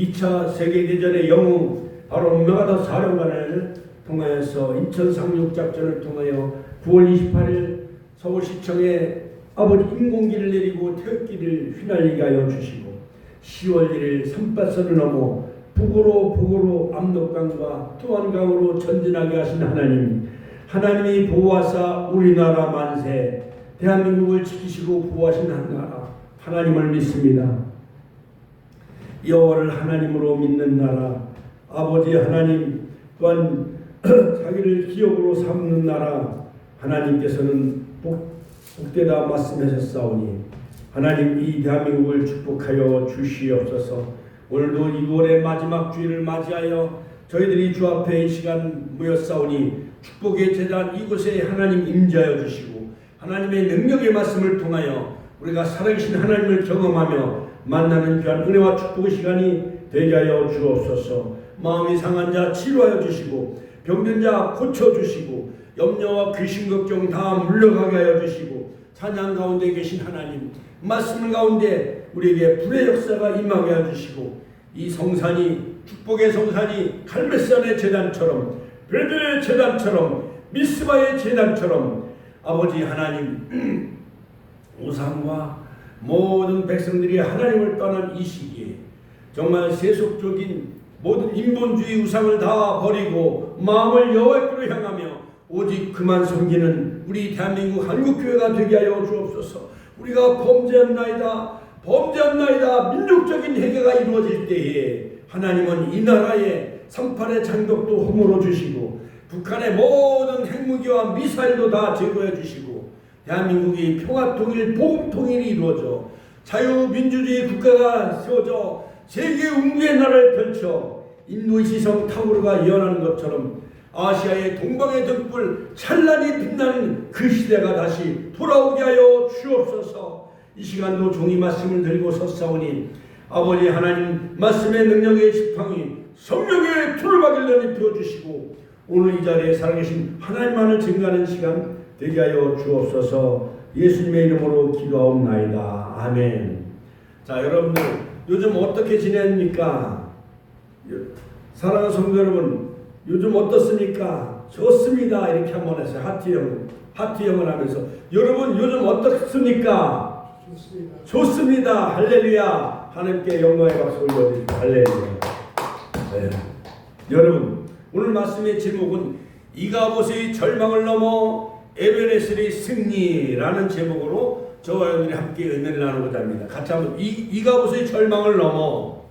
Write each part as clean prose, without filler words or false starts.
2차 세계대전의 영웅 바로 메가더 사령관을 통하여서 인천 상륙작전을 통하여 9월 28일 서울시청에 아버지 인공기를 내리고 태극기를 휘날리게 하여 주시고 10월 1일 삼바선을 넘어 북으로 압록강과 투안강으로 전진하게 하신 하나님, 하나님이 보호하사 우리나라 만세, 대한민국을 지키시고 보호하신 나라 하나님을 믿습니다. 여호와를 하나님으로 믿는 나라, 아버지 하나님 또한 자기를 기업으로 삼는 나라, 하나님께서는 복되다 말씀하셨사오니 하나님 이 대한민국을 축복하여 주시옵소서. 오늘도 2월의 마지막 주일을 맞이하여 저희들이 주 앞에 이 시간 모였사오니 축복의 제단 이곳에 하나님 임재하여 주시고 하나님의 능력의 말씀을 통하여 우리가 살아계신 하나님을 경험하며 만나는 귀한 은혜와 축복의 시간이 되게 하여 주옵소서. 마음이 상한 자 치료하여 주시고 병든 자 고쳐주시고 염려와 귀신 걱정 다 물러가게 하여 주시고 찬양 가운데 계신 하나님 말씀을 가운데 우리에게 불의 역사가 임하게 하여 주시고 이 성산이 축복의 성산이 갈멜산의 제단처럼 베델의 제단처럼 미스바의 제단처럼 아버지 하나님 우상과 모든 백성들이 하나님을 떠난 이 시기에 정말 세속적인 모든 인본주의 우상을 다 버리고 마음을 여호와께로 향하며 오직 그만 섬기는 우리 대한민국 한국교회가 되게 하여 주옵소서. 우리가 범죄합나이다 민족적인 회개가 이루어질 때에 하나님은 이 나라에 38의 장벽도 허물어 주시고 북한의 모든 핵무기와 미사일도 다 제거해 주시고 대한민국이 평화 통일 복음 통일이 이루어져 자유민주주의 국가가 세워져 세계 운구의 나라를 펼쳐 인도의 시성 타오르가 예언하는 것처럼 아시아의 동방의 등불 찬란히 빛나는 그 시대가 다시 돌아오게 하여 주옵소서. 이 시간도 종이 말씀을 들고 섰사오니 아버지 하나님 말씀의 능력의 지팡이 성령의 두루마기를 입혀주시고 오늘 이 자리에 살아계신 하나님만을 증거하는 시간 되게 하여 주옵소서. 예수님의 이름으로 기도하옵나이다. 아멘. 자, 여러분들 요즘 어떻게 지냅니까? 사랑하는 성도 여러분, 요즘 어떻습니까? 좋습니다. 이렇게 한번 했어요. 하트형을 하면서 여러분 요즘 어떻습니까? 좋습니다. 할렐루야. 하나님께 영광의 박수 올려드립니다. 할렐루야. 네. 여러분 오늘 말씀의 제목은 이가봇의 절망을 넘어 에베네셀의 승리라는 제목으로 저와 여러분이 함께 은혜를 나누고자 합니다. 같이 한번 이가봇의 절망을 넘어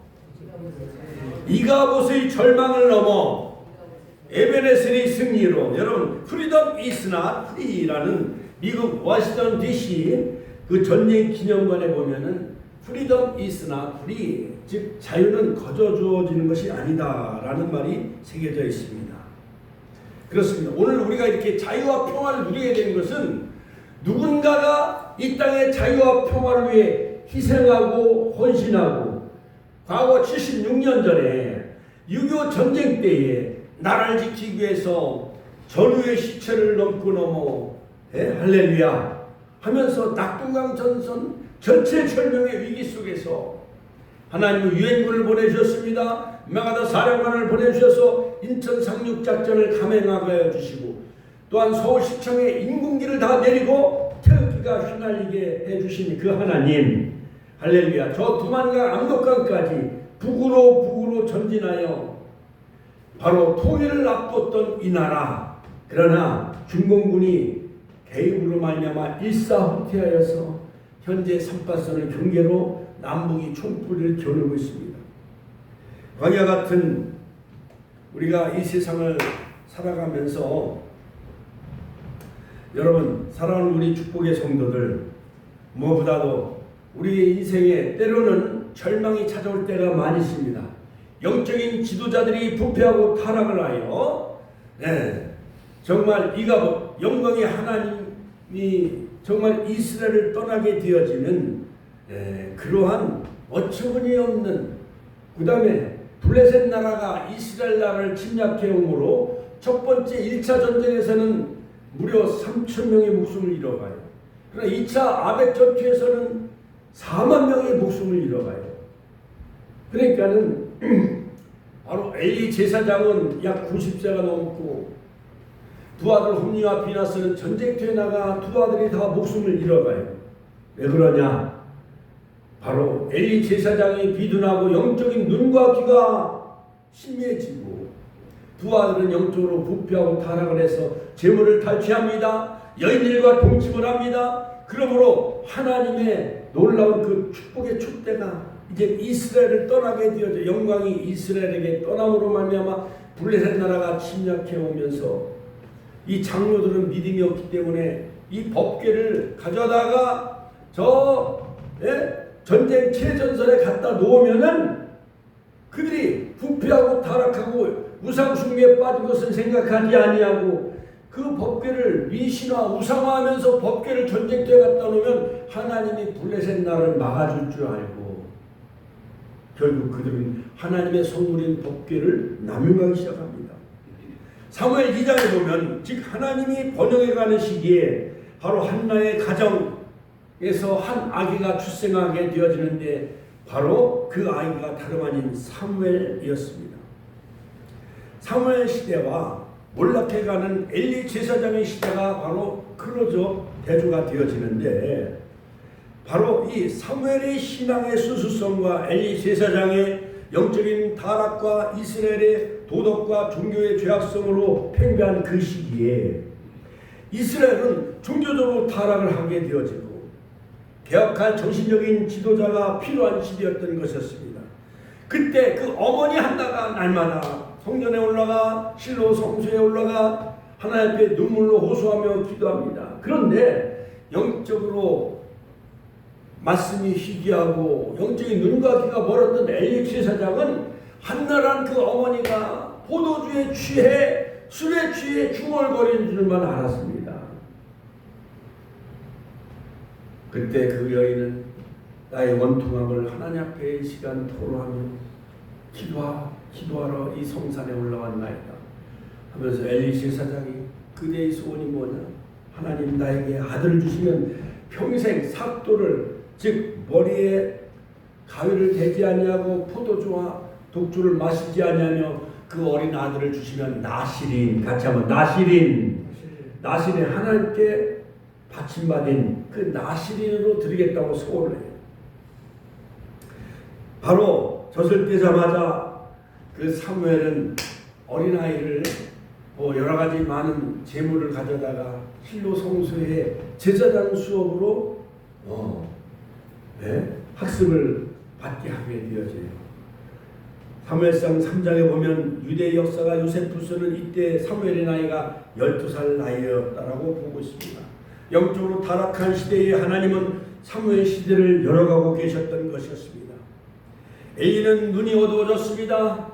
에베네셀의 승리로. 여러분 프리덤 이스나 프리라는 미국 워싱턴 DC 그 전쟁 기념관에 보면은 프리덤 이스나 프리, 즉 자유는 거저 주어지는 것이 아니다라는 말이 새겨져 있습니다. 그렇습니다. 오늘 우리가 이렇게 자유와 평화를 누리게 되는 것은 누군가가 이 땅의 자유와 평화를 위해 희생하고 헌신하고 과거 76년 전에 6.25 전쟁 때에 나라를 지키기 위해서 전우의 시체를 넘어 할렐루야 하면서 낙동강 전선 전체철명의 위기 속에서 하나님은 유엔군을 보내주셨습니다. 메가더 사령관을 보내주셔서 인천 상륙작전을 감행하게 해주시고 또한 서울시청에 인공기를 다 내리고 태극기가 휘날리게 해주신 그 하나님 할렐루야. 저 두만강 압록강까지 북으로 전진하여 바로 통일을 앞뒀던 이 나라, 그러나 중공군이 개입으로 말미암아 일사후퇴하여서 현재 삼바선을 경계로 남북이 총불을 겨누고 있습니다. 광야 같은 우리가 이 세상을 살아가면서 여러분 사랑하는 우리 축복의 성도들, 무엇보다도 우리의 인생에 때로는 절망이 찾아올 때가 많이 있습니다. 영적인 지도자들이 부패하고 타락을 하여 정말 이가봇 영광의 하나님이 정말 이스라엘을 떠나게 되어지는 그러한 어처구니 없는, 그 다음에 블레셋 나라가 이스라엘 나라를 침략해 오므로 첫 번째 1차 전쟁에서는 무려 3,000명의 목숨을 잃어가요. 그러나 2차 아벡 전투에서는 4만 명의 목숨을 잃어가요. 그러니까는 바로 엘리 제사장은 약 90세가 넘고 두 아들 홈리와 비나스는 전쟁터에 나가 두 아들이 다 목숨을 잃어가요. 왜 그러냐? 바로 엘리 제사장이 비둔하고 영적인 눈과 귀가 심해지고 두 아들은 영적으로 부패하고 타락을 해서 재물을 탈취합니다. 여인들과 동침을 합니다. 그러므로 하나님의 놀라운 그 축복의 촛대가 이제 이스라엘을 떠나게 되어져 영광이 이스라엘에게 떠남으로 말미암아 블레셋 나라가 침략해 오면서 이 장로들은 믿음이 없기 때문에 이 법궤를 가져다가 전쟁 최전선에 갖다 놓으면은 그들이 부패하고 타락하고 우상숭배에 빠진 것을 생각하지 아니하고 그 법궤를 미신화 우상화하면서 법궤를 전쟁터에 갖다 놓으면 하나님이 블레셋 나라를 막아줄 줄 알고 결국 그들은 하나님의 성물인 법궤를 남용하기 시작합니다. 사무엘 2장에 보면 즉 하나님이 번영해가는 시기에 바로 한나의 가정에서 한 아기가 출생하게 되어지는데 바로 그 아이가 다름 아닌 사무엘이었습니다. 사무엘 시대와 몰락해가는 엘리 제사장의 시대가 바로 클로저 대조가 되어지는데 바로 이 사무엘의 신앙의 수수성과 엘리 제사장의 영적인 타락과 이스라엘의 도덕과 종교의 죄악성으로 팽배한 그 시기에 이스라엘은 종교적으로 타락을 하게 되어지고 개혁할 정신적인 지도자가 필요한 시대였던 것이었습니다. 그때 그 어머니 한나가 날마다 성전에 올라가 실로 성소에 올라가 하나님 앞에 눈물로 호소하며 기도합니다. 그런데 영적으로 말씀이 희귀하고 영적인 눈과 귀가 멀었던 엘리 제사장은 한나란 그 어머니가 포도주에 취해 술에 취해 중얼거리는 줄만 알았습니다. 그때 그 여인은 나의 원통함을 하나님 앞에 시간 토로하며 기도하러 이 성산에 올라왔나이다 하면서 엘리 제사장이 그대의 소원이 뭐냐? 하나님 나에게 아들을 주시면 평생 삭도를 즉 머리에 가위를 대지 아니하고 포도주와 독주를 마시지 아니하며 그 어린 아들을 주시면 나시린 같이 한번 나시린 하나님께 받침받은 그 나시린으로 드리겠다고 소원을 해요. 바로 젖을 떼자마자 그 사무엘은 어린아이를 여러 가지 많은 재물을 가져다가 실로 성소에 제사장 수업으로 학습을 받게 하게 되어져요. 사무엘상 3장에 보면 유대의 역사가 요세푸스는 이때 사무엘의 나이가 12살 나이였다라고 보고 있습니다. 영적으로 타락한 시대에 하나님은 사무엘 시대를 열어가고 계셨던 것이었습니다. 엘리는 눈이 어두워졌습니다.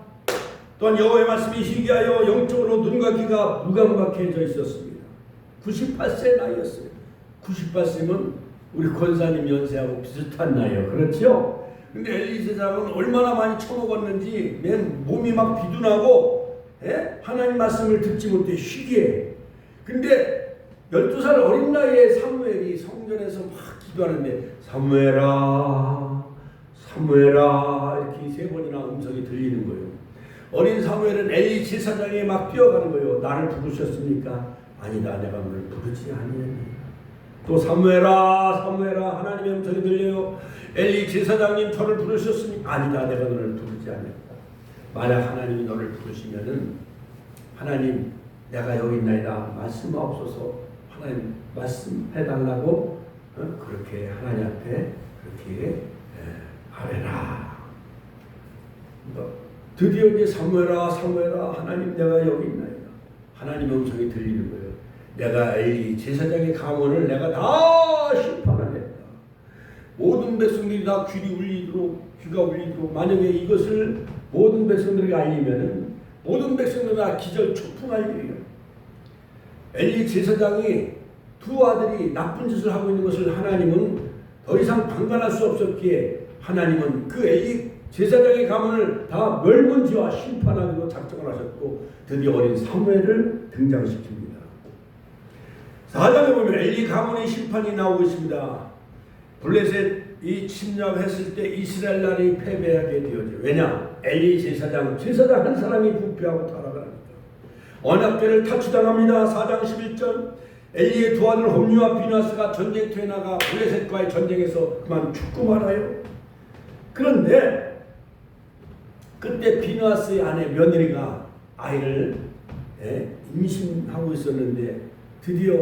또한 여호와의 말씀이 희귀하여 영적으로 눈과 귀가 무감각해져 있었습니다. 98세 나이였어요. 98세면 우리 권사님 연세하고 비슷한 나이예요. 그렇죠? 근데 엘리 제사장은 얼마나 많이 처먹었는지 맨 몸이 막 비둔하고 하나님 말씀을 듣지 못해 희귀해. 근데 12살 어린 나이에 사무엘이 성전에서 막 기도하는데 사무엘아 이렇게 3번이나 음성이 들리는 거예요. 어린 사무엘은 엘리 제사장에 막 뛰어가는 거예요. 나를 부르셨습니까? 아니다, 내가 너를 부르지 아니하니. 또 사무엘아 하나님의 음성이 들려요. 엘리 제사장님 저를 부르셨습니까? 아니다, 내가 너를 부르지 않았다. 만약 하나님이 너를 부르시면은 하나님 내가 여기 있나이다 말씀하옵소서. 하나님 말씀해달라고 그렇게 하나님 앞에 그렇게 하래라. 드디어 이제 사무엘아 하나님 내가 여기 있나이다. 하나님의 음성이 들리는 거예요. 내가 엘리 제사장의 가문을 내가 다 심판하겠다. 모든 백성들이 다 귀가 울리도록 만약에 이것을 모든 백성들에게 알리면은 모든 백성들이 다 기절초풍할 일이에요. 엘리 제사장이 두 아들이 나쁜 짓을 하고 있는 것을 하나님은 더 이상 방관할 수 없었기에 하나님은 그 엘리 제사장의 가문을 다 멸문지와 심판하기로 작정을 하셨고 드디어 어린 사무엘을 등장시킵니다. 4장에 보면 엘리 가문의 심판이 나오고 있습니다. 블레셋 이 침략했을 때 이스라엘 나라이 패배하게 되어져. 왜냐? 엘리 제사장 한 사람이 부패하고 타락하니까. 언약궤를 탈취당합니다. 4장 11절. 엘리의 두 아들 홈리와 비나스가 전쟁터에 나가 블레셋과의 전쟁에서 그만 죽고 말아요. 그런데 그때 비나스의 아내 며느리가 아이를 임신하고 있었는데 드디어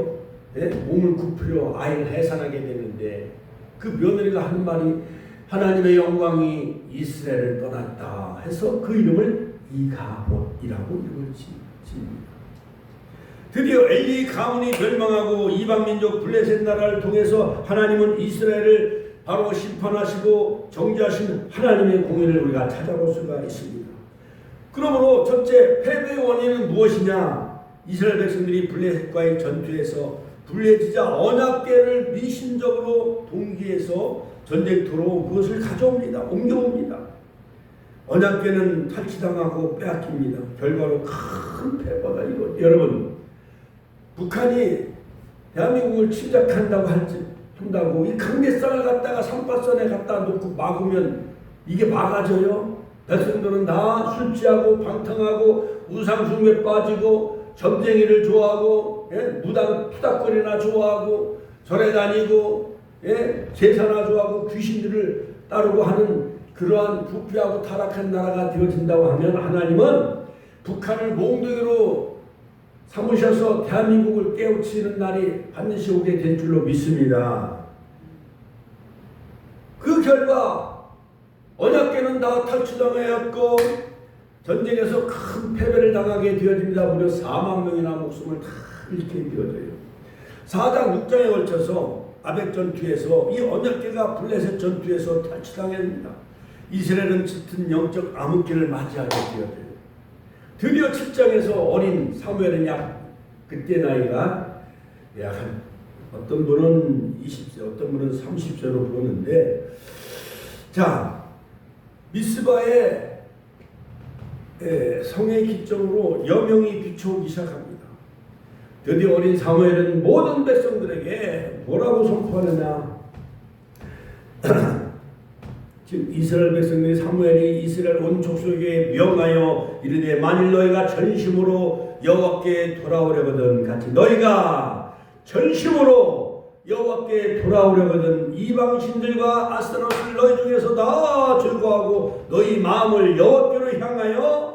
몸을 굽히려 아이를 해산하게 되는데 그 며느리가 하는 말이 하나님의 영광이 이스라엘을 떠났다 해서 그 이름을 이가봇이라고 이름을 지입니다. 드디어 엘리 가문이 멸망하고 이방민족 블레셋 나라를 통해서 하나님은 이스라엘을 바로 심판하시고 정죄하신 하나님의 공의를 우리가 찾아볼 수가 있습니다. 그러므로 첫째 패배의 원인은 무엇이냐? 이스라엘 백성들이 블레셋과의 전투에서 불리해지자 언약궤를 미신적으로 동기해서 전쟁터로 그것을 가져옵니다. 옮겨옵니다. 언약궤는 탈취당하고 빼앗깁니다. 결과로 큰 패배가 이루어져요. 여러분, 북한이 대한민국을 침략한다고 한다고 이 강대상을 갖다가 삼바선에 갖다 놓고 막으면 이게 막아져요? 백성들은 다 술 취하고 방탕하고 우상숭배에 빠지고 점쟁이를 좋아하고 무당 투닥거리나 좋아하고 절에 다니고 제사나 좋아하고 귀신들을 따르고 하는 그러한 부패하고 타락한 나라가 되어진다고 하면 하나님은 북한을 몽둥이로 삼으셔서 대한민국을 깨우치는 날이 반드시 오게 될 줄로 믿습니다. 그 결과 언약궤는 다 탈취당하였고 전쟁에서 큰 패배를 당하게 되어집니다. 무려 4만 명이나 목숨을 다 잃게 되어져요. 4장 6장에 걸쳐서 아벡 전투에서 이 언약궤가 블레셋 전투에서 탈취당합니다. 이스라엘은 짙은 영적 암흑기를 맞이하게 되어져요. 드디어 7장에서 어린 사무엘은 그때 나이가 한 어떤 분은 20세, 어떤 분은 30세로 보는데, 자, 미스바의 성의 기점으로 여명이 비춰오기 시작합니다. 드디어 어린 사무엘은 모든 백성들에게 뭐라고 선포하느냐? 즉 이스라엘 백성들이 사무엘이 이스라엘 온 족속에게 명하여 이르되 만일 너희가 전심으로 여호와께 돌아오려거든 같이 너희가 전심으로 여호와께 돌아오려거든 이방 신들과 아스타롯을 너희 중에서 다 제거하고 너희 마음을 여호와께로 향하여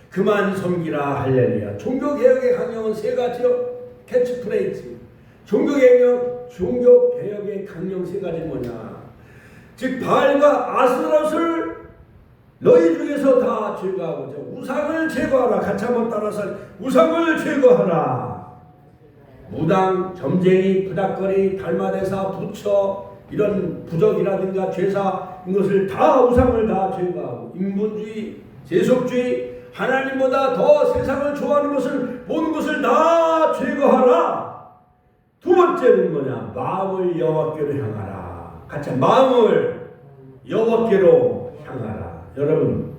그만 섬기라 할렐루야. 종교개혁의 강령은 세 가지요. 캐치프레이즈. 종교개혁의 강령 세 가지 뭐냐? 즉 바알과 아스타롯을 너희 중에서 다 제거하고 우상을 제거하라. 같이 한번 따라서 우상을 제거하라. 무당, 점쟁이, 부닥거리, 달마대사, 부처 이런 부적이라든가 제사 이것을 다 우상을 다 제거하고 인본주의, 세속주의 하나님보다 더 세상을 좋아하는 것을 보는 것을 다 제거하라. 두 번째는 뭐냐? 마음을 여호와께로 향하라. 같이 마음을 여호와께로 향하라. 여러분,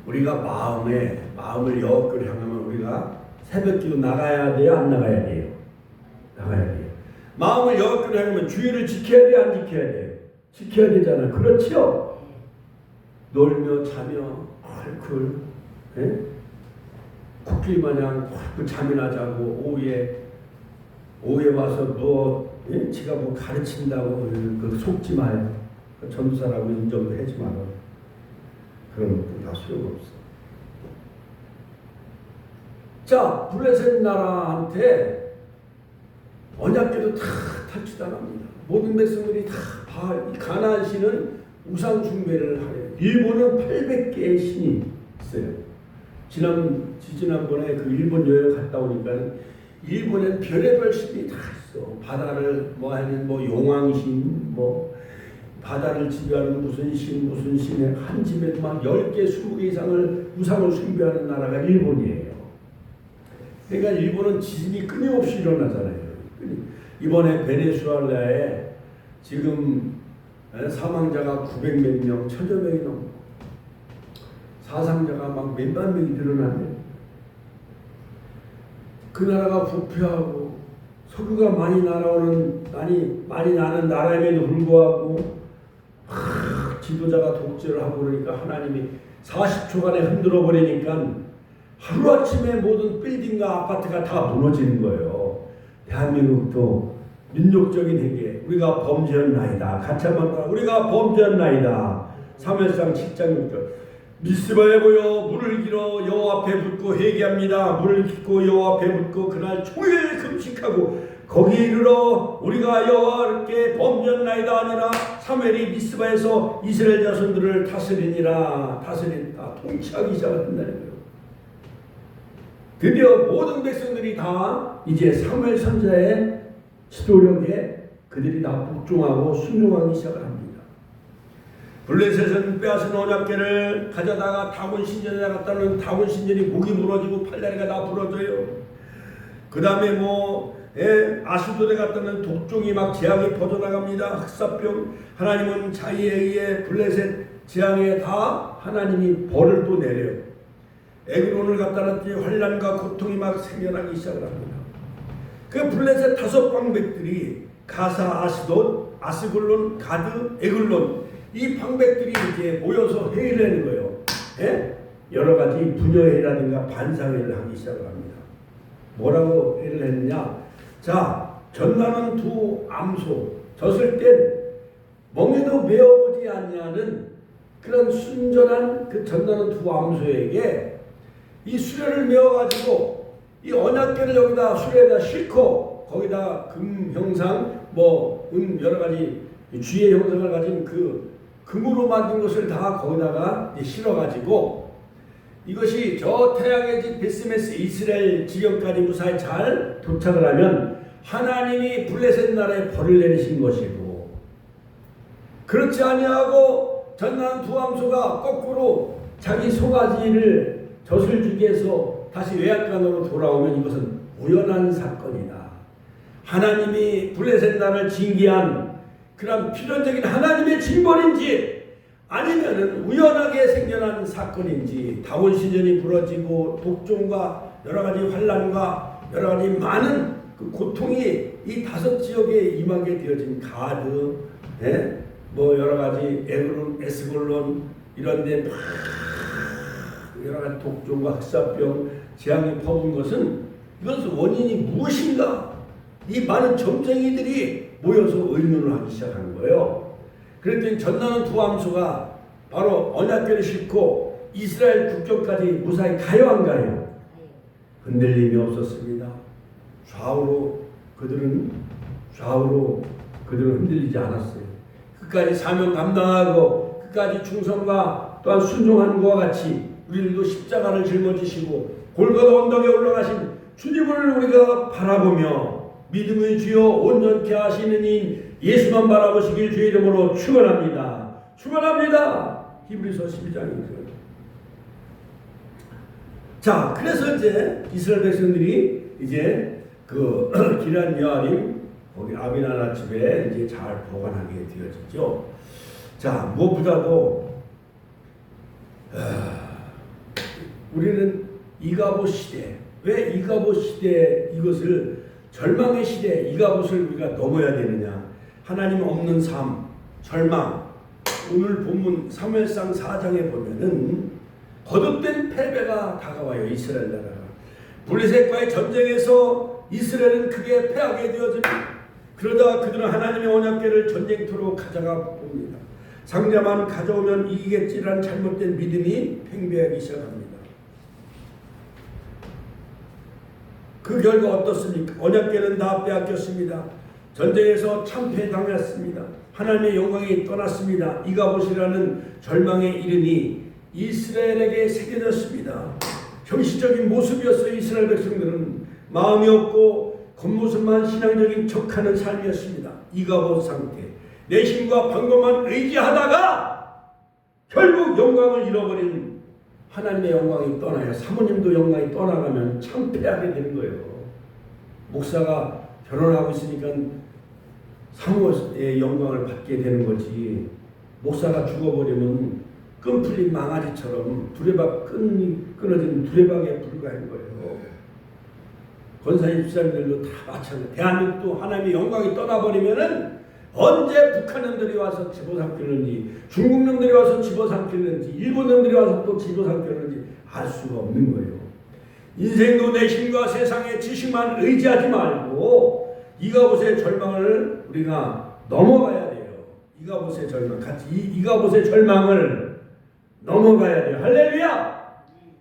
우리가 마음을 여호와께로 향하면 우리가 새벽기도 나가야 돼요? 안 나가야 돼요? 나가야 돼요. 마음을 여호와께로 향하면 주의를 지켜야 돼요? 안 지켜야 돼요? 지켜야 되잖아요. 그렇죠? 놀며 자며 쿨쿨 코끼리 마냥 쿨쿨 잠이나 자고 오후에 와서 지가 뭐 가르친다고 속지 마요. 전도사라고 인정도 하지 마요. 그런 것도 다 소용없어. 자, 블레셋 나라한테 언약궤도 다 탈취당합니다. 모든 백성들이 다 가나안 신은 우상 숭배를 하래요. 일본은 800개의 신이 있어요. 지난번에 그 일본 여행 갔다 오니까 일본엔 별의별 신이 다 있어. 바다를 하는 용왕신, 바다를 지배하는 무슨 신에 한 집에 막 10개, 20개 이상을 우상을 숭배하는 나라가 일본이에요. 그러니까 일본은 지진이 끊임없이 일어나잖아요. 이번에 베네수엘라에 지금 사망자가 900몇 명, 1000여 명이 넘고 사상자가 막 몇만 명이 늘어나네. 그 나라가 부패하고 석유가 많이 나는 나라임에도 불구하고 지도자가 독재를 하고 그러니까 하나님이 40초간에 흔들어 버리니까 하루아침에 모든 빌딩과 아파트가 다 무너지는 거예요. 대한민국도 민족적인 회개, 우리가 범죄였나이다. 같이 한번 따라, 우리가 범죄였나이다. 사무엘상 7장 6절. 미스바에 모여 물을 길어 여호와 앞에 붓고 회개합니다. 물을 깃고 여호와 앞에 붓고 그날 종일 금식하고 거기 이르러 우리가 여호와께 범죄했나이다 아니라 사무엘이 미스바에서 이스라엘 자손들을 다스리니라. 통치하기 시작한다는 거예요. 드디어 모든 백성들이 다 이제 사무엘 선지자의 지도력에 그들이 다 복종하고 순종하기 시작합니다. 블레셋은 빼앗은 언약궤를 가져다가 다곤 신전에 갔다는 다곤 신전이 목이 부러지고 팔다리가 다 부러져요. 그 다음에 아수도에 갔다는 독종이 막 재앙이 퍼져나갑니다. 흑사병. 하나님은 자기에 의해 블레셋 재앙에 다 하나님이 벌을 또 내려요. 에그론을 갖다 놨더니 환난과 고통이 막 생겨나기 시작을 합니다. 그 블레셋 5방백들이 가사, 아스돗, 아스글론, 가드, 에글론 이 방백들이 이제 모여서 회의를 하는 거예요. 여러 가지 분여회라든가 반상회를 하기 시작을 합니다. 뭐라고 회의를 했느냐? 자, 전나는 두 암소 졌을 땐 멍에도 메어보지 아니하는 그런 순전한 그 전나는 두 암소에게 이 수레를 메어가지고 이 언약궤를 여기다 수레에다 싣고 거기다 금 형상 여러 가지 쥐의 형상을 가진 그 금으로 만든 것을 다 거기다가 실어가지고 이것이 저 태양의 집 베스메스 이스라엘 지경까지 무사히 잘 도착을 하면 하나님이 블레셋 나라에 벌을 내리신 것이고, 그렇지 아니하고 전난 두 암소가 거꾸로 자기 송아지를 젖을 주게 해서 다시 외양간으로 돌아오면 이것은 우연한 사건이다. 하나님이 블레셋 나라를 징계한 그런 필연적인 하나님의 징벌인지 아니면은 우연하게 생겨난 사건인지, 다곤 시전이 부러지고 독종과 여러 가지 환난과 여러 가지 많은 그 고통이 이 5지역에 임하게 되어진 가드, 여러 가지 에그론, 에스골론 이런데 여러 가지 독종과 흑사병 재앙이 퍼본 것은 이것은 원인이 무엇인가? 이 많은 점쟁이들이 모여서 의논을 하기 시작한 거예요. 그랬더니 전나는 두 암소가 바로 언약궤를 싣고 이스라엘 국경까지 무사히 가요 안 가요? 흔들림이 없었습니다. 좌우로 그들은 흔들리지 않았어요. 끝까지 사명 감당하고 끝까지 충성과 또한 순종하는 것과 같이 우리들도 십자가를 짊어지시고 골고다 언덕에 올라가신 주님을 우리가 바라보며 믿음의 주여 온전케 하시는 이 예수만 바라보시길 주의 이름으로 축원합니다. 축원합니다. 히브리서 12장입니다. 자, 그래서 이제 이스라엘 백성들이 이제 그 기럇 여아림 거기 아비나나 집에 이제 잘 보관하게 되어지죠. 자, 무엇보다도 우리는 이가봇 시대, 왜 이가봇 시대 이것을 절망의 시대 이가봇을 우리가 넘어야 되느냐? 하나님 없는 삶, 절망. 오늘 본문 사무엘상 4장에 보면은 거듭된 패배가 다가와요. 이스라엘 나라가 블레셋과의 전쟁에서 이스라엘은 크게 패하게 되어집니다. 그러다 그들은 하나님의 언약궤를 전쟁터로 가져가 봅니다. 상자만 가져오면 이기겠지라는 잘못된 믿음이 팽배하기 시작합니다. 그 결과 어떻습니까? 언약궤는 다 빼앗겼습니다. 전쟁에서 참패당했습니다. 하나님의 영광이 떠났습니다. 이가봇이라는 절망의 이름이 이스라엘에게 새겨졌습니다. 형식적인 모습이었어요. 이스라엘 백성들은 마음이 없고 겉모습만 신앙적인 척하는 삶이었습니다. 이가봇 상태. 내 힘과 방법만 의지하다가 결국 영광을 잃어버린 하나님의 영광이 떠나요. 사모님도 영광이 떠나가면 참패하게 되는 거예요. 목사가 결혼하고 있으니까 사모의 영광을 받게 되는 거지. 목사가 죽어버리면 끈 풀린 망아지처럼 두레박 끊어진 두레박에 불과한 거예요. 권사님 집사님들도 다 마찬가지. 대한민국도 하나님의 영광이 떠나버리면은 언제 북한놈들이 와서 집어삼키는지, 중국놈들이 와서 집어삼키는지, 일본놈들이 와서 또 집어삼키는지 알 수가 없는 거예요. 인생도 내 힘과 세상의 지식만 의지하지 말고 이가봇의 절망을 우리가 넘어가야 돼요. 이가봇의 절망 같이 이가봇의 절망을 넘어가야 돼요. 할렐루야!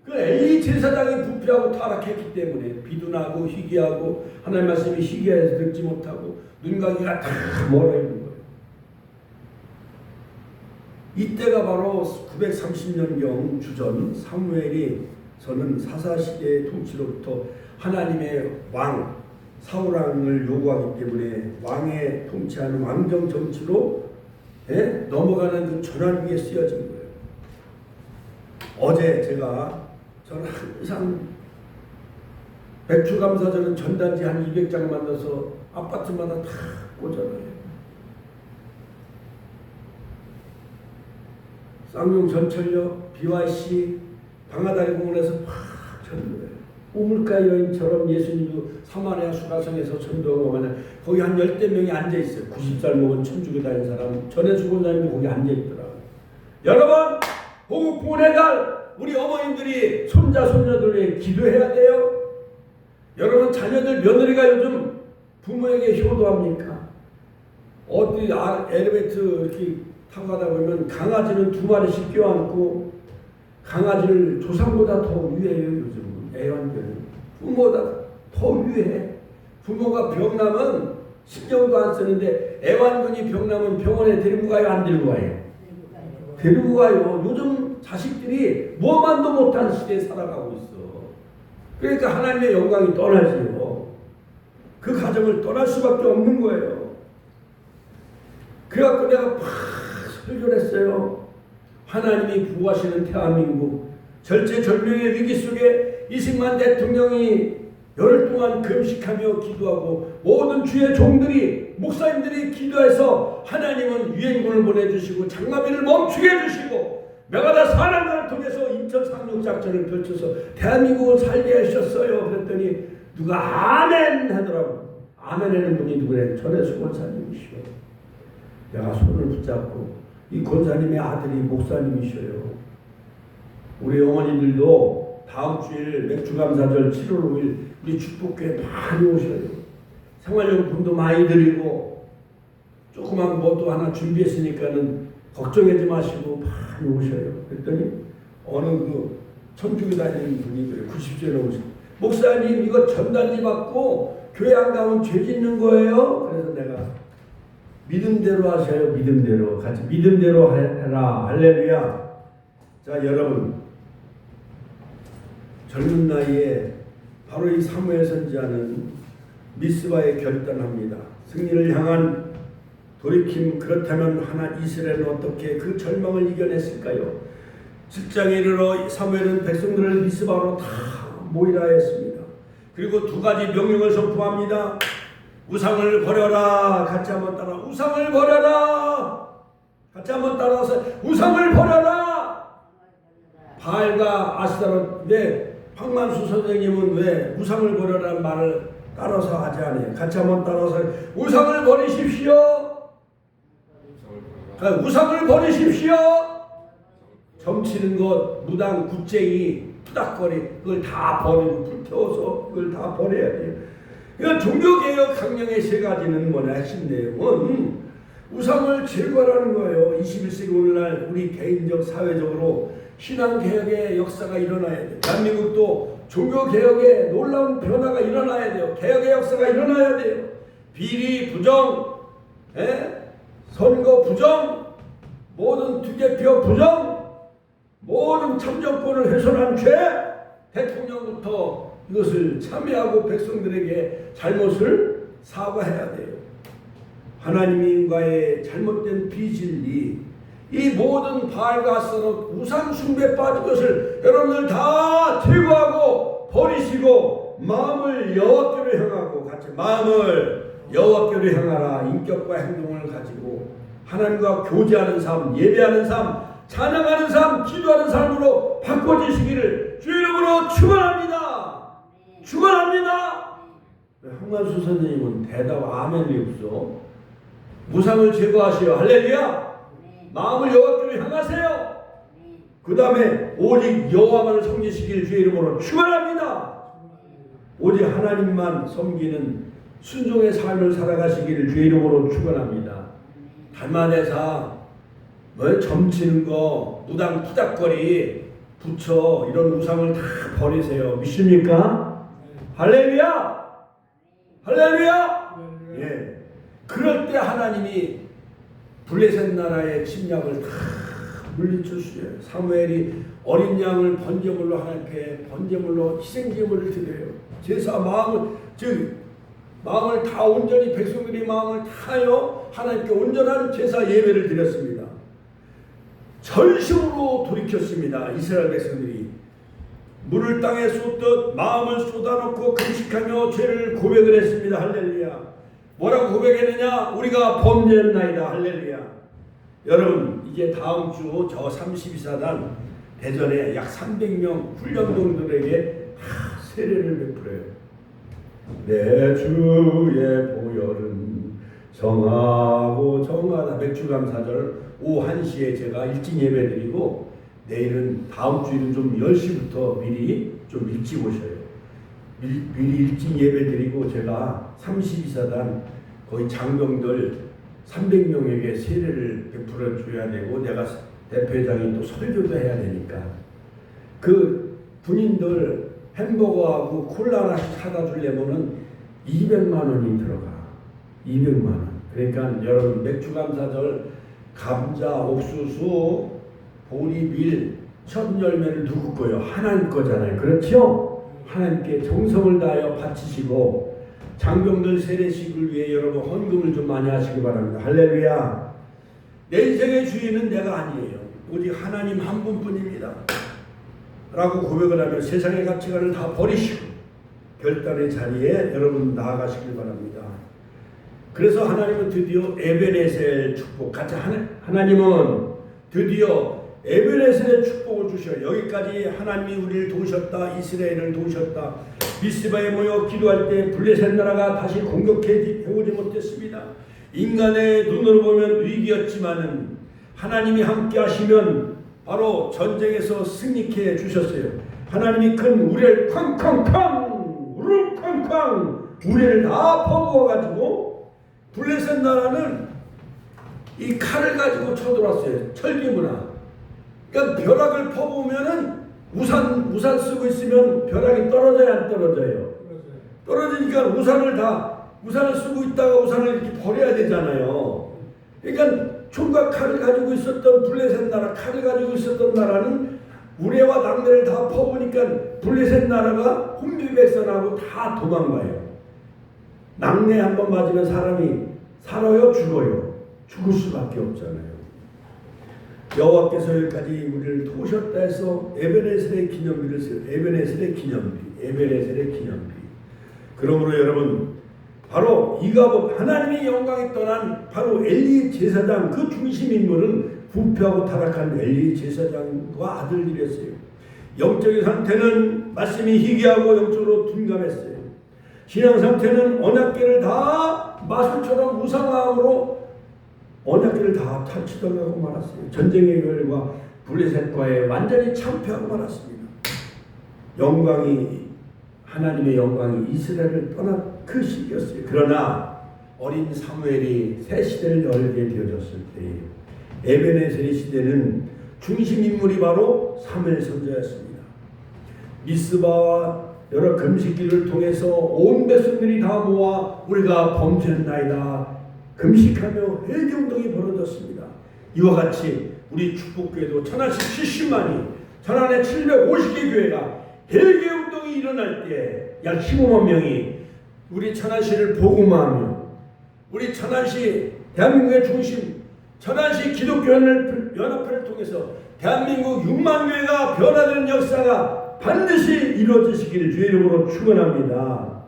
그 엘리 제사장이 부패하고 타락했기 때문에 비도 나고 희귀하고 하나님 말씀이 희귀해서 듣지 못하고 눈가기가 다 멀어 있는 거예요. 이때가 바로 930년경 주전 사무엘이 저는 사사시대의 통치로부터 하나님의 왕 사울왕을 요구하기 때문에 왕의 통치하는 왕정 정치로 넘어가는 그 전환 위에 쓰여진 거예요. 어제 저는 항상 백주감사절은 전단지 한 200장 만들어서 아파트마다 다 꽂아놔요. 쌍용 전철역, BYC, 방아다리 공원에서 막 전도해요. 우물가 여인처럼 예수님도 사마리아 수가성에서 전도하고 마냥 거기 한 10대 명이 앉아있어요. 90살 먹은 천주교 다닌 사람, 전에 죽은 사람이 거기 앉아있더라고요. 여러분, 호국구원의 날 우리 어머님들이 손자 손녀들 위해 기도해야 돼요. 여러분 자녀들 며느리가 요즘 부모에게 효도합니까? 어디 엘리베이터 이렇게 타고 가다 보면 강아지는 2마리씩 껴안고 강아지를 조상보다 더 위해요. 요즘은 애완견은 부모보다 더 위해. 부모가 병나면 신경도 안 쓰는데 애완견이 병나면 병원에 데리고 가요? 안 데리고 가요? 데리고 가요. 요즘 자식들이 뭐만도 못한 시대에 살아가고 있어. 그러니까 하나님의 영광이 떠나지요. 그 가정을 떠날 수밖에 없는 거예요. 그래갖고 내가 막 설교를 했어요. 하나님이 구하시는 대한민국 절체절명의 위기 속에 이승만 대통령이 열흘 동안 금식하며 기도하고 모든 주의 종들이 목사님들이 기도해서 하나님은 유엔군을 보내주시고 장마비를 멈추게 해주시고 메가다 사랑관을 통해서 인천 상륙작전을 펼쳐서 대한민국을 살게 하셨어요. 그랬더니 누가 아멘 하더라고. 아멘 하는 분이 누구래? 전혜수 권사님이시오. 내가 손을 붙잡고 이 권사님의 아들이 목사님이셔요. 우리 어머니들도 다음 주일 맥주감사절 7월 5일 우리 축복교회 많이 오셔요. 생활용품도 많이 드리고 조그만 뭐도 하나 준비했으니까는 걱정하지 마시고 많이 오셔요. 그랬더니 어느 그 천주교 다니는 분이 그래 90세에 오셔요. 목사님 이거 전단지 받고 교회 안 가면 죄 짓는 거예요? 그래서 내가 믿음대로 하셔요. 믿음대로 같이 믿음대로 해라. 할렐루야. 자 여러분 젊은 나이에 바로 이 사무엘 선지자는 미스바에 결단합니다. 승리를 향한 돌이킴. 그렇다면 하나 이스라엘은 어떻게 그 절망을 이겨냈을까요? 7장에 이르러 사무엘은 백성들을 미스바로 다 모이라 했습니다. 그리고 2가지 명령을 선포합니다. 우상을 버려라. 같이 한번 따라 우상을 버려라. 같이 한번 따라서 우상을 버려라. 바알과 아스타롯. 황만수 선생님은 왜 우상을 버려라는 말을 따라서 하지 않아요? 같이 한번 따라서 우상을 버리십시오. 우상을 버리십시오. 점치는 것, 무당, 굿쟁이, 투닥거리 그걸 다 버리고 불태워서 그걸 다 버려야 돼요. 그러니까 종교개혁 강령의 3가지는 뭐냐? 핵심 내용은 우상을 제거하라는 거예요. 21세기 오늘날 우리 개인적 사회적으로 신앙개혁의 역사가 일어나야 돼요. 대한민국도 종교개혁의 놀라운 변화가 일어나야 돼요. 개혁의 역사가 일어나야 돼요. 비리, 부정, 선거 부정, 모든 투개표 부정, 모든 참정권을 훼손한 죄, 대통령부터 이것을 참여하고 백성들에게 잘못을 사과해야 돼요. 하나님과의 잘못된 비진리, 이 모든 바알과 아스타롯 우상 숭배에 빠진 것을 여러분들 다 제거하고 버리시고 마음을 여호와께로 향하고 같이 마음을 여호와께로 향하라. 인격과 행동을 가지고 하나님과 교제하는 삶, 예배하는 삶, 찬양하는 삶, 기도하는 삶으로 바꿔주시기를 주 이름으로 축원합니다. 축원합니다. 황만수 선생님은 대답 아멘이 없어. 우상을 제거하시오. 할렐루야. 마음을 여호와께로 향하세요. 그 다음에 오직 여호와만을 섬기시길 주의 이름으로 축원합니다. 오직 하나님만 섬기는 순종의 삶을 살아가시기를 주의 이름으로 축원합니다. 달마대사 뭐 점치는 거, 무당 푸닥거리, 부처 이런 우상을 다 버리세요. 믿습니까? 할렐루야! 할렐루야! 예. 그럴 때 하나님이 블레셋 나라의 침략을 다 물리쳐 주셔요. 사무엘이 어린 양을 번제물로 하나님께 번제물로 희생제물을 드려요. 제사 마음을 다 온전히 백성들의 마음을 다하여 하나님께 온전한 제사 예배를 드렸습니다. 전심으로 돌이켰습니다. 이스라엘 백성들이 물을 땅에 쏟듯 마음을 쏟아놓고 금식하며 죄를 고백을 했습니다. 할렐루야. 뭐라고 고백했느냐? 우리가 범죄했나이다. 할렐루야. 여러분 이제 다음 주 저 32사단 대전에 약 300명 훈련병들에게 세례를 베풀어요. 내 주의 보혈은 정하고 정하다. 맥주감사절 오후 1시에 제가 일찍 예배드리고 내일은 다음 주일은 좀 10시부터 미리 좀 일찍 오셔요. 미리 일찍 예배드리고 제가 32사단 거의 장병들 300명에게 세례를 베풀어 줘야 되고 내가 대표회장이 또 설교도 해야 되니까 그 군인들 햄버거하고 콜라 하나씩 사다 주려면은 200만 원이 들어가. 200만 원. 그러니까 여러분 맥주감사절 감자, 옥수수, 보리밀, 첫 열매를 누구 거요? 하나님 거잖아요. 그렇죠? 하나님께 정성을 다하여 바치시고 장병들 세례식을 위해 여러분 헌금을 좀 많이 하시기 바랍니다. 할렐루야. 내 인생의 주인은 내가 아니에요. 오직 하나님 한 분뿐입니다. 라고 고백을 하면 세상의 가치관을 다 버리시고 결단의 자리에 여러분 나아가시길 바랍니다. 그래서 하나님은 드디어 에베네셀 축복 같이 하나님은 드디어 에베네셀의 축복을 주셔요. 여기까지 하나님이 우리를 도우셨다. 이스라엘을 도우셨다. 미스바에 모여 기도할 때 블레셋 나라가 다시 공격해 오지 못했습니다. 인간의 눈으로 보면 위기였지만은 하나님이 함께 하시면 바로 전쟁에서 승리케 해주셨어요. 하나님이 큰 우레를 쾅쾅쾅 우르쾅쾅 우레를 다 퍼부어가지고 블레셋 나라는 이 칼을 가지고 쳐들어왔어요. 철기문화. 그러니까 벼락을 퍼부으면은 우산 쓰고 있으면 벼락이 떨어져야 안 떨어져요. 떨어지니까 우산을 쓰고 있다가 우산을 이렇게 버려야 되잖아요. 그러니까 총과 칼을 가지고 있었던 블레셋 나라, 칼을 가지고 있었던 나라는 우레와 낙뢰를 다 퍼부니까 블레셋 나라가 혼비백산하고 다 도망가요. 낙뢰 한번 맞으면 사람이 살아요, 죽어요? 죽을 수밖에 없잖아요. 여호와께서 여기까지 우리를 도우셨다 해서 에베네셀의 기념비를 써요. 에베네셀의 기념비. 그러므로 여러분 바로 이가봇 하나님의 영광이 떠난 바로 엘리 제사장 그 중심 인물은 부패하고 타락한 엘리 제사장과 아들들이었어요. 영적인 상태는 말씀이 희귀하고 영적으로 둔감했어요. 신앙 상태는 언약궤를 다 마술처럼 우상화함으로 언약궤를 다 탈취당하고 말았어요. 전쟁의 결과 블레셋과의 완전히 참패하고 말았습니다. 하나님의 영광이 이스라엘을 떠난 그 시기였어요. 그러나 어린 사무엘이 새 시대를 열게 되어졌을 때 에베네셀의 시대는 중심 인물이 바로 사무엘 선지자였습니다. 미스바와 여러 금식기를 통해서 온 백성들이 다 모아 우리가 범죄했나이다 금식하며 회개운동이 벌어졌습니다. 이와 같이 우리 축복교회도 천안시 70만이 천안에 750개 교회가 회개운동이 일어날 때 약 15만 명이 우리 천안시를 복음화하며 우리 천안시 대한민국의 중심 천안시 기독교연합회를 통해서 대한민국 6만 교회가 변화되는 역사가 반드시 이루어지시기를 주의 이름으로 축원합니다.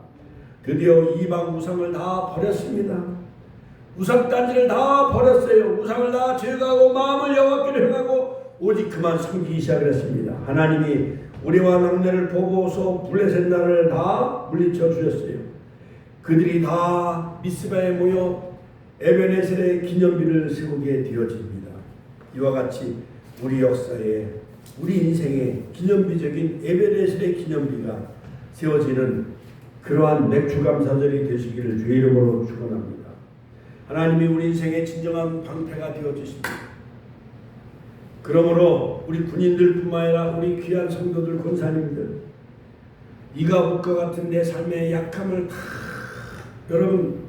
드디어 이방 우상을 다 버렸습니다. 우상단지를 다 버렸어요. 우상을 다 제거하고 마음을 여호와께로 향하고 오직 그만 섬기기 시작을 했습니다. 하나님이 우리와 낙뢰를 보고서 블레셋 나라를 다 물리쳐 주셨어요. 그들이 다 미스바에 모여 에베네셀의 기념비를 세우게 되어집니다. 이와 같이 우리 역사에 우리 인생의 기념비적인 에베네셀의 기념비가 세워지는 그러한 맥주감사절이 되시기를 주의 이름으로 축원합니다. 하나님이 우리 인생의 진정한 방패가 되어주십니다. 그러므로 우리 군인들뿐만 아니라 우리 귀한 성도들, 권사님들, 이가 묵과 같은 내 삶의 약함을 다 여러분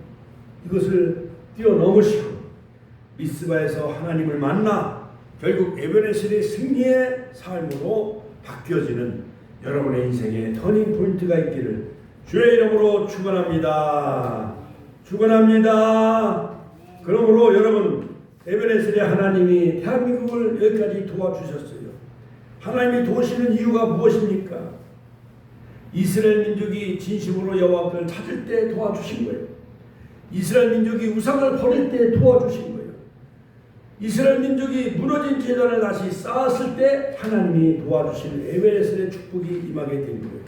이것을 뛰어넘으시고 미스바에서 하나님을 만나 결국 에베네셀의 승리의 삶으로 바뀌어지는 여러분의 인생의 터닝 포인트가 있기를 주의 이름으로 축원합니다. 축원합니다. 그러므로 여러분 에베네셀의 하나님이 대한민국을 여기까지 도와주셨어요. 하나님이 도우시는 이유가 무엇입니까? 이스라엘 민족이 진심으로 여호와 앞을 찾을 때 도와주신 거예요. 이스라엘 민족이 우상을 버릴 때 도와주신 거예요. 이스라엘 민족이 무너진 제단을 다시 쌓았을 때 하나님이 도와주시는 에베네셀의 축복이 임하게 된 거예요.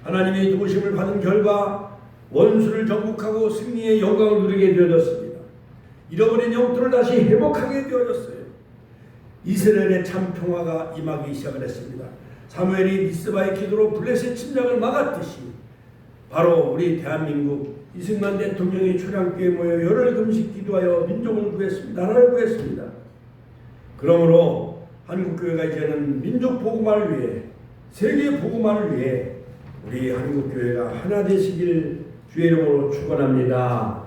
하나님의 도우심을 받은 결과 원수를 정복하고 승리의 영광을 누리게 되어졌습니다. 잃어버린 영토를 다시 회복하게 되어졌어요. 이스라엘의 참 평화가 임하기 시작을 했습니다. 사무엘이 미스바의 기도로 블레셋 침략을 막았듯이 바로 우리 대한민국 이승만 대통령이 초량교에 모여 열흘 금식 기도하여 민족을 구했습니다. 나라를 구했습니다. 그러므로 한국교회가 이제는 민족 복음화를 위해 세계 복음화를 위해 우리 한국교회가 하나 되시길 주의 이름으로 축원합니다.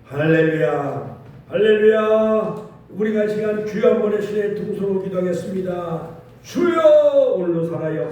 할렐루야, 할렐루야. 우리가 이 시간 주여 한번 신의 등성을 기도하겠습니다. 주여 오늘도 살아요.